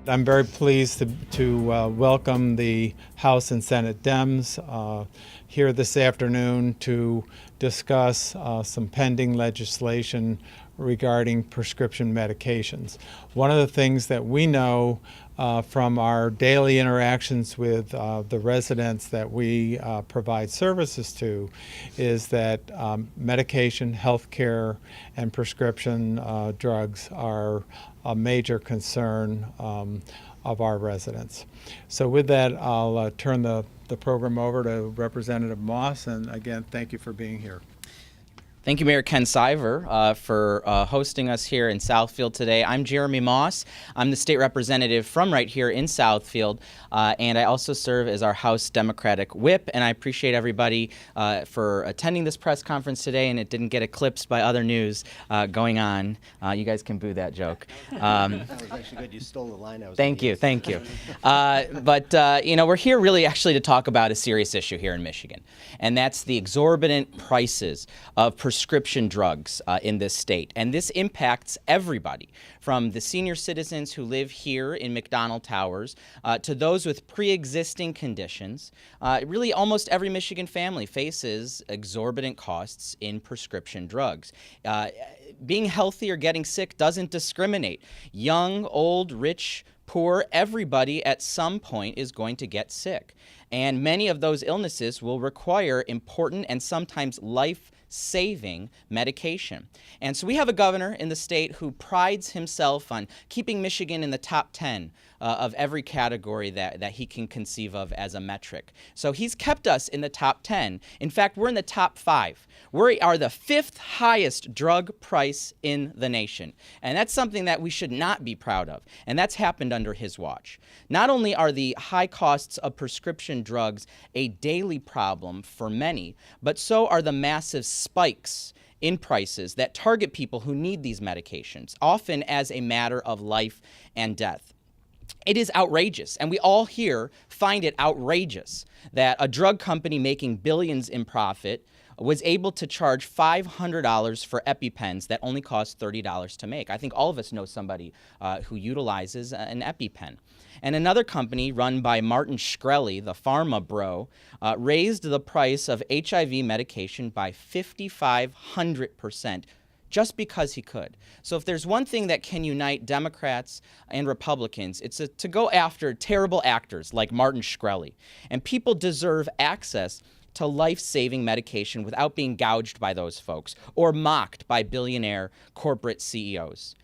I'm very pleased to welcome the House and Senate Dems here this afternoon to discuss some pending legislation regarding prescription medications. One of the things that we know from our daily interactions with the residents that we provide services to is that medication, healthcare, and prescription drugs are a major concern of our residents. So with that, I'll turn the program over to Representative Moss, and again, thank you for being here. Thank you, Mayor Ken Siver, for hosting us here in Southfield today. I'm Jeremy Moss. I'm the state representative from right here in Southfield, and I also serve as our House Democratic Whip, and I appreciate everybody for attending this press conference today, and it didn't get eclipsed by other news going on. You guys can boo that joke. That was actually good. You stole the line I was Thank you. But you know, we're here really actually to talk about a serious issue here in Michigan, and that's the exorbitant prices of prescription drugs in this state. And this impacts everybody, from the senior citizens who live here in McDonald Towers to those with pre-existing conditions. Really, almost every Michigan family faces exorbitant costs in prescription drugs. Being healthy or getting sick doesn't discriminate. Young, old, rich, poor, everybody at some point is going to get sick. And many of those illnesses will require important and sometimes life-saving medication. And so we have a governor in the state who prides himself on keeping Michigan in the top 10 of every category that he can conceive of as a metric. So he's kept us in the top 10. In fact, we're in the top 5. We are the 5th highest drug price in the nation. And that's something that we should not be proud of. And that's happened under his watch. Not only are the high costs of prescription drugs a daily problem for many, but so are the massive spikes in prices that target people who need these medications, often as a matter of life and death. It is outrageous, and we all here find it outrageous that a drug company making billions in profit was able to charge $500 for EpiPens that only cost $30 to make. I think all of us know somebody who utilizes an EpiPen. And another company run by Martin Shkreli, the pharma bro, raised the price of HIV medication by 5,500% just because he could. So if there's one thing that can unite Democrats and Republicans, it's to go after terrible actors like Martin Shkreli. And people deserve access to life-saving medication without being gouged by those folks or mocked by billionaire corporate CEOs.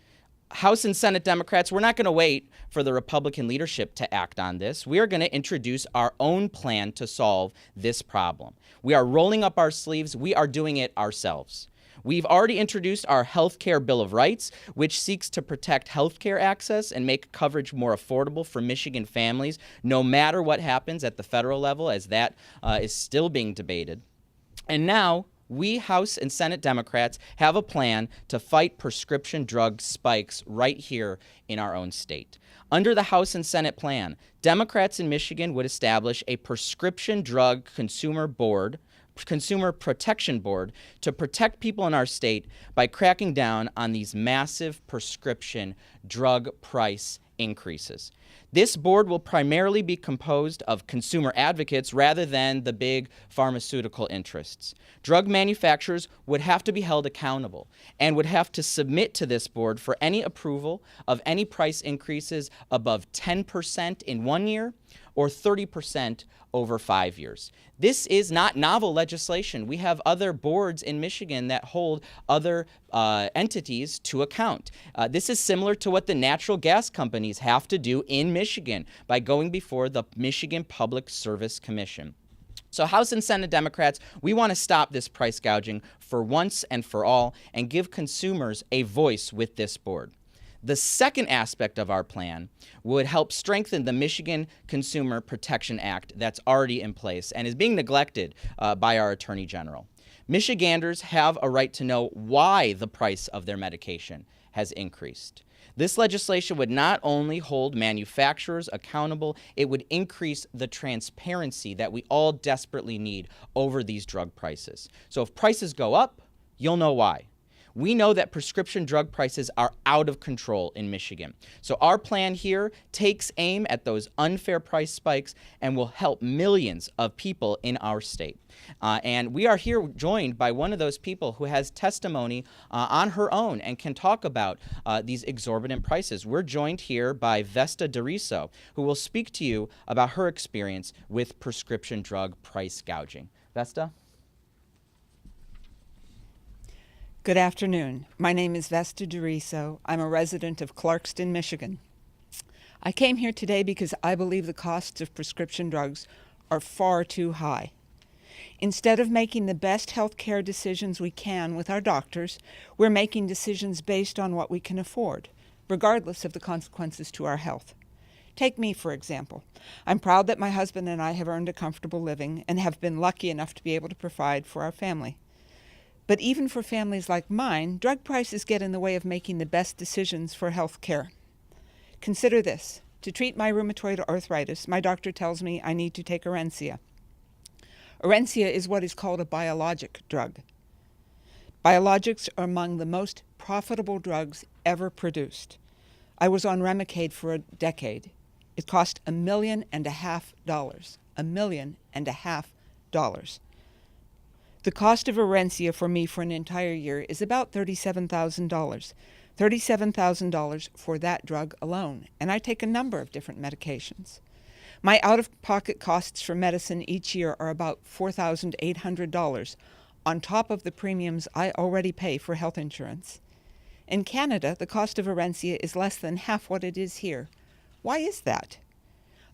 House and Senate Democrats, we're not going to wait for the Republican leadership to act on this. We are going to introduce our own plan to solve this problem. We are rolling up our sleeves. We are doing it ourselves. We've already introduced our Health Care Bill of Rights, which seeks to protect health care access and make coverage more affordable for Michigan families, no matter what happens at the federal level, as that is still being debated. And now, we House and Senate Democrats have a plan to fight prescription drug spikes right here in our own state. Under the House and Senate plan, Democrats in Michigan would establish a prescription drug consumer protection board to protect people in our state by cracking down on these massive prescription drug price increases. This board will primarily be composed of consumer advocates rather than the big pharmaceutical interests. Drug manufacturers would have to be held accountable and would have to submit to this board for any approval of any price increases above 10% in 1 year or 30% over 5 years. This is not novel legislation. We have other boards in Michigan that hold other entities to account. This is similar to what the natural gas companies have to do in Michigan by going before the Michigan Public Service Commission. So House and Senate Democrats, we want to stop this price gouging for once and for all and give consumers a voice with this board. The second aspect of our plan would help strengthen the Michigan Consumer Protection Act that's already in place and is being neglected by our Attorney General. Michiganders have a right to know why the price of their medication has increased. This legislation would not only hold manufacturers accountable, it would increase the transparency that we all desperately need over these drug prices. So if prices go up, you'll know why. We know that prescription drug prices are out of control in Michigan. So our plan here takes aim at those unfair price spikes and will help millions of people in our state. And we are here joined by one of those people who has testimony on her own and can talk about these exorbitant prices. We're joined here by Vesta Deriso, who will speak to you about her experience with prescription drug price gouging. Vesta? Good afternoon. My name is Vesta Deriso. I'm a resident of Clarkston, Michigan. I came here today because I believe the costs of prescription drugs are far too high. Instead of making the best health care decisions we can with our doctors, we're making decisions based on what we can afford, regardless of the consequences to our health. Take me, for example. I'm proud that my husband and I have earned a comfortable living and have been lucky enough to be able to provide for our family. But even for families like mine, drug prices get in the way of making the best decisions for health care. Consider this. To treat my rheumatoid arthritis, my doctor tells me I need to take Orencia. Orencia is what is called a biologic drug. Biologics are among the most profitable drugs ever produced. I was on Remicade for a decade. It cost $1.5 million. $1.5 million. The cost of Orencia for me for an entire year is about $37,000. $37,000 for that drug alone, and I take a number of different medications. My out-of-pocket costs for medicine each year are about $4,800 on top of the premiums I already pay for health insurance. In Canada, the cost of Orencia is less than half what it is here. Why is that?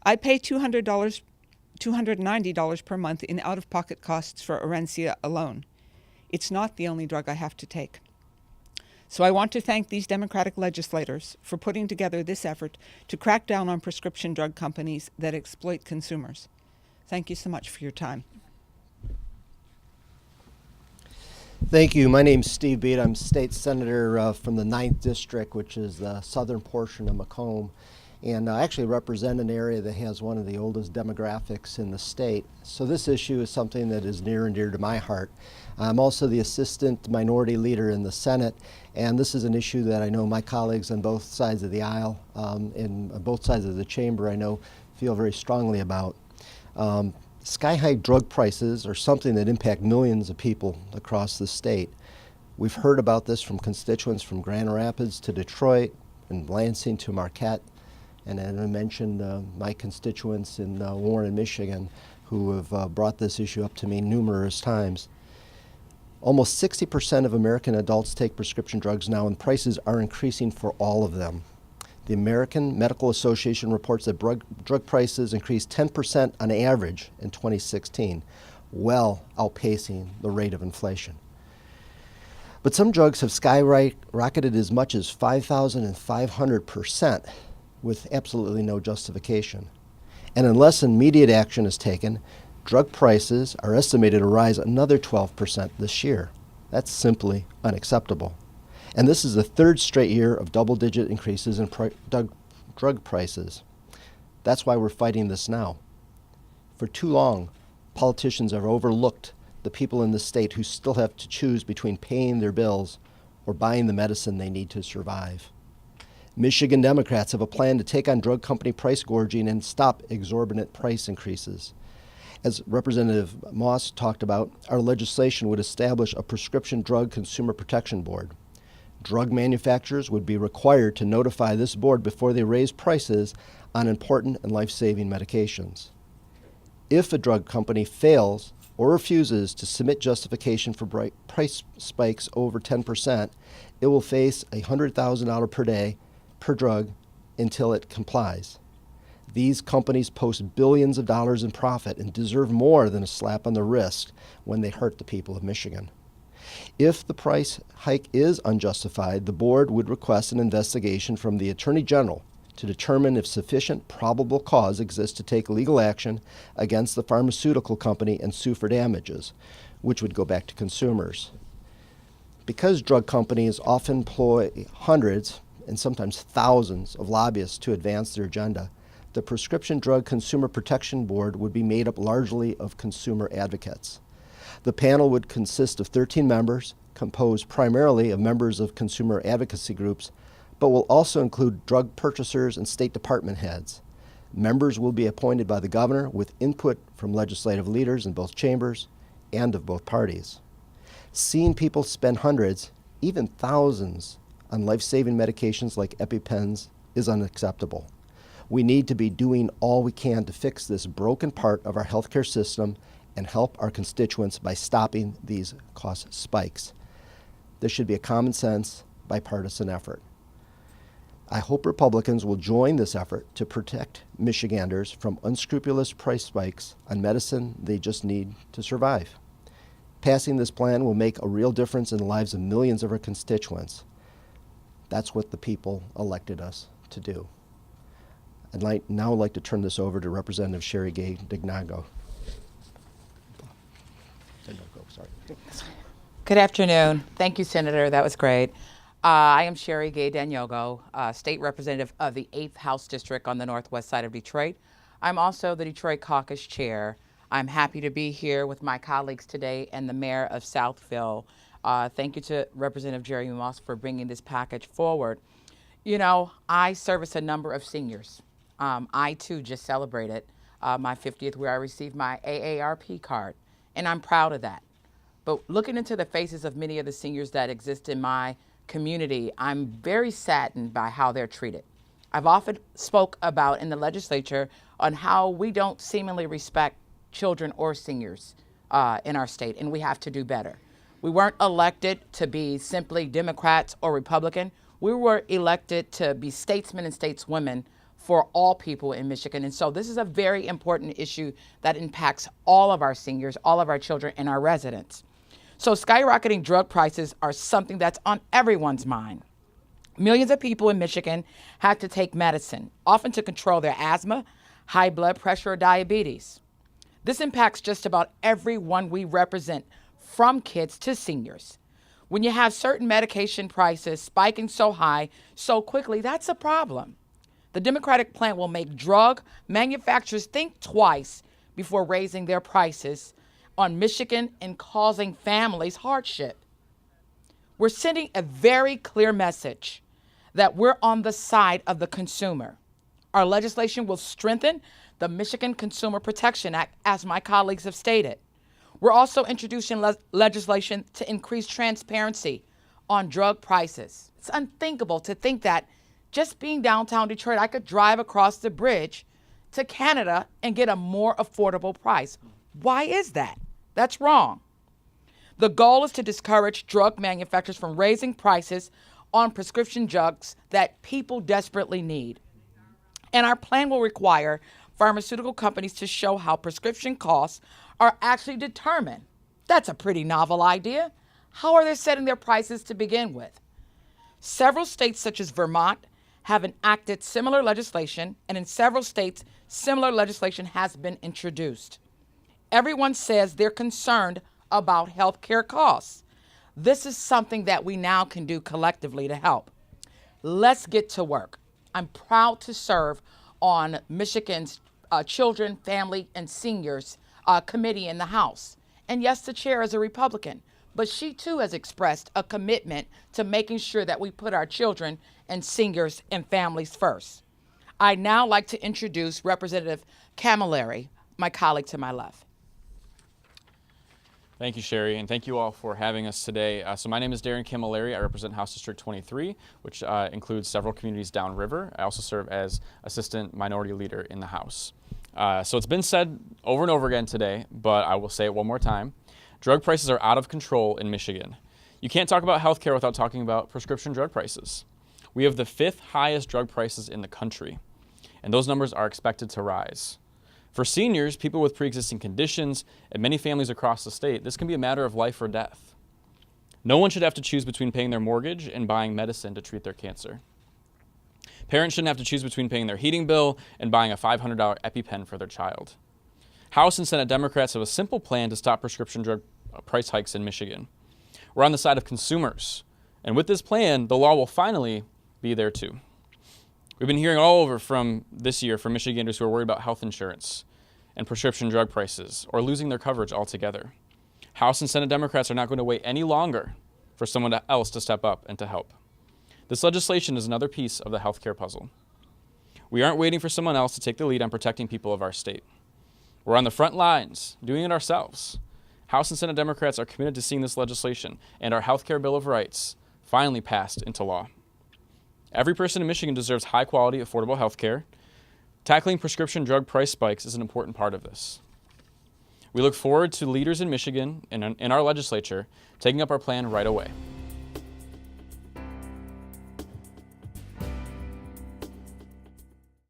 I pay $290 per month in out-of-pocket costs for Orencia alone. It's not the only drug I have to take. So I want to thank these Democratic legislators for putting together this effort to crack down on prescription drug companies that exploit consumers. Thank you so much for your time. Thank you. My name's Steve Beat. I'm state senator from the 9th District, which is the southern portion of Macomb. And I actually represent an area that has one of the oldest demographics in the state. So this issue is something that is near and dear to my heart. I'm also the assistant minority leader in the Senate, and this is an issue that I know my colleagues on both sides of the aisle, and on both sides of the chamber, I know feel very strongly about. Sky-high drug prices are something that impact millions of people across the state. We've heard about this from constituents from Grand Rapids to Detroit and Lansing to Marquette. And as I mentioned, my constituents in Warren, Michigan, who have brought this issue up to me numerous times. Almost 60% of American adults take prescription drugs now, and prices are increasing for all of them. The American Medical Association reports that drug prices increased 10% on average in 2016, well outpacing the rate of inflation. But some drugs have skyrocketed as much as 5,500%. with absolutely no justification. And unless immediate action is taken, drug prices are estimated to rise another 12% this year. That's simply unacceptable. And this is the third straight year of double-digit increases in drug prices. That's why we're fighting this now. For too long, politicians have overlooked the people in the state who still have to choose between paying their bills or buying the medicine they need to survive. Michigan Democrats have a plan to take on drug company price gorging and stop exorbitant price increases. As Representative Moss talked about, our legislation would establish a prescription drug consumer protection board. Drug manufacturers would be required to notify this board before they raise prices on important and life-saving medications. If a drug company fails or refuses to submit justification for price spikes over 10%, it will face a $100,000 per day per drug until it complies. These companies post billions of dollars in profit and deserve more than a slap on the wrist when they hurt the people of Michigan. If the price hike is unjustified, the board would request an investigation from the Attorney General to determine if sufficient probable cause exists to take legal action against the pharmaceutical company and sue for damages, which would go back to consumers. Because drug companies often employ hundreds and sometimes thousands of lobbyists to advance their agenda, the Prescription Drug Consumer Protection Board would be made up largely of consumer advocates. The panel would consist of 13 members composed primarily of members of consumer advocacy groups, but will also include drug purchasers and State Department heads. Members will be appointed by the governor with input from legislative leaders in both chambers and of both parties. Seeing people spend hundreds, even thousands, on life-saving medications like EpiPens is unacceptable. We need to be doing all we can to fix this broken part of our healthcare system and help our constituents by stopping these cost spikes. This should be a common sense, bipartisan effort. I hope Republicans will join this effort to protect Michiganders from unscrupulous price spikes on medicine they just need to survive. Passing this plan will make a real difference in the lives of millions of our constituents. That's what the people elected us to do. I'd now like to turn this over to Representative Sherry Gay-Dagnogo. Good afternoon. Thank you, Senator. That was great. I am Sherry Gay-Dagnogo, State Representative of the 8th House District on the northwest side of Detroit. I'm also the Detroit Caucus Chair. I'm happy to be here with my colleagues today and the Mayor of Southfield. Thank you to Representative Jerry Moss for bringing this package forward. You know, I service a number of seniors. I, too, just celebrated my 50th where I received my AARP card, and I'm proud of that. But looking into the faces of many of the seniors that exist in my community, I'm very saddened by how they're treated. I've often spoke about in the legislature on how we don't seemingly respect children or seniors in our state, and we have to do better. We weren't elected to be simply Democrats or Republican. We were elected to be statesmen and stateswomen for all people in Michigan. And so this is a very important issue that impacts all of our seniors, all of our children, and our residents. So skyrocketing drug prices are something that's on everyone's mind. Millions of people in Michigan have to take medicine, often to control their asthma, high blood pressure, or diabetes. This impacts just about everyone we represent, from kids to seniors. When you have certain medication prices spiking so high so quickly, that's a problem. The Democratic plan will make drug manufacturers think twice before raising their prices on Michigan and causing families hardship. We're sending a very clear message that we're on the side of the consumer. Our legislation will strengthen the Michigan Consumer Protection Act, as my colleagues have stated. We're also introducing legislation to increase transparency on drug prices. It's unthinkable to think that just being downtown Detroit, I could drive across the bridge to Canada and get a more affordable price. Why is that? That's wrong. The goal is to discourage drug manufacturers from raising prices on prescription drugs that people desperately need. And our plan will require pharmaceutical companies to show how prescription costs are actually determined. That's a pretty novel idea. How are they setting their prices to begin with? Several states, such as Vermont, have enacted similar legislation, and in several states, similar legislation has been introduced. Everyone says they're concerned about health care costs. This is something that we now can do collectively to help. Let's get to work. I'm proud to serve on Michigan's Children, Family, and Seniors Committee in the House. And yes, the chair is a Republican, but she too has expressed a commitment to making sure that we put our children and seniors and families first. I'd now like to introduce Representative Kimmel, my colleague to my left. Thank you, Sherry, and thank you all for having us today. So my name is Darrin Kimmel. I represent House District 23, which includes several communities downriver. I also serve as Assistant Minority Leader in the House. So it's been said over and over again today, but I will say it one more time. Drug prices are out of control in Michigan. You can't talk about healthcare without talking about prescription drug prices. We have the 5th highest drug prices in the country, and those numbers are expected to rise. For seniors, people with pre-existing conditions, and many families across the state, this can be a matter of life or death. No one should have to choose between paying their mortgage and buying medicine to treat their cancer. Parents shouldn't have to choose between paying their heating bill and buying a $500 EpiPen for their child. House and Senate Democrats have a simple plan to stop prescription drug price hikes in Michigan. We're on the side of consumers, and with this plan, the law will finally be there too. We've been hearing all over from this year from Michiganders who are worried about health insurance and prescription drug prices or losing their coverage altogether. House and Senate Democrats are not going to wait any longer for for someone else to step up and to help. This legislation is another piece of the healthcare puzzle. We aren't waiting for someone else to take the lead on protecting people of our state. We're on the front lines, doing it ourselves. House and Senate Democrats are committed to seeing this legislation and our healthcare Bill of Rights finally passed into law. Every person in Michigan deserves high-quality, affordable healthcare. Tackling prescription drug price spikes is an important part of this. We look forward to leaders in Michigan and in our legislature taking up our plan right away.